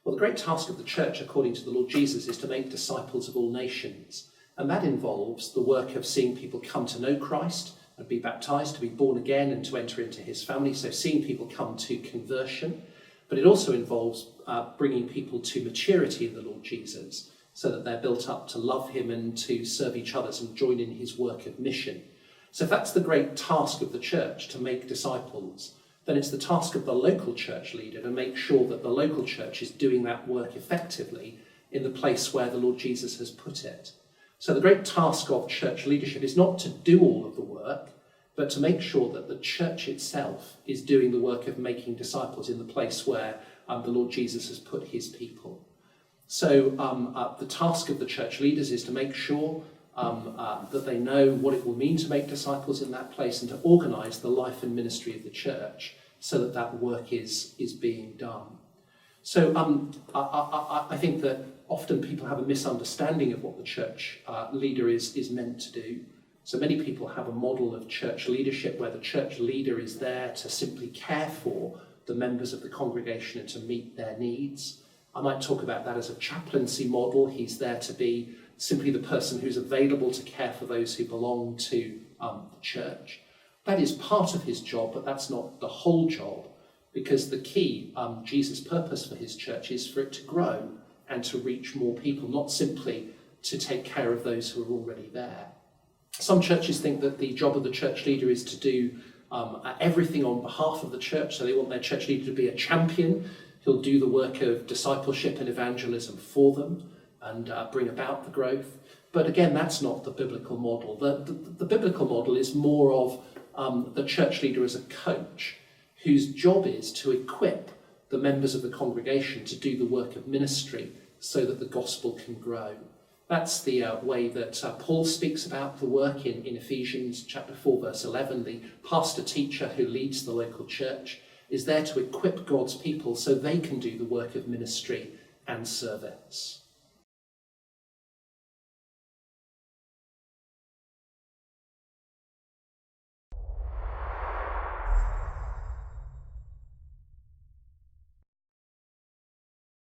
Well, the great task of the church, according to the Lord Jesus, is to make disciples of all nations. And that involves the work of seeing people come to know Christ and be baptized, to be born again and to enter into his family. So seeing people come to conversion. But it also involves bringing people to maturity in the Lord Jesus so that they're built up to love him and to serve each other and join in his work of mission. So if that's the great task of the church, to make disciples, then it's the task of the local church leader to make sure that the local church is doing that work effectively in the place where the Lord Jesus has put it. So the great task of church leadership is not to do all of the work, but to make sure that the church itself is doing the work of making disciples in the place where the Lord Jesus has put his people. So the task of the church leaders is to make sure that they know what it will mean to make disciples in that place and to organise the life and ministry of the church so that that work is being done. So I think that often people have a misunderstanding of what the church leader is meant to do. So many people have a model of church leadership where the church leader is there to simply care for the members of the congregation and to meet their needs. I might talk about that as a chaplaincy model. He's there to be simply the person who's available to care for those who belong to the church. That is part of his job, but that's not the whole job, because the key, Jesus' purpose for his church is for it to grow and to reach more people, not simply to take care of those who are already there. Some churches think that the job of the church leader is to do everything on behalf of the church, so they want their church leader to be a champion who'll do the work of discipleship and evangelism for them and bring about the growth. But again, that's not the biblical model. The biblical model is more of the church leader as a coach whose job is to equip the members of the congregation to do the work of ministry so that the gospel can grow. That's the way that Paul speaks about the work in Ephesians chapter 4, verse 11. The pastor-teacher who leads the local church is there to equip God's people so they can do the work of ministry and service.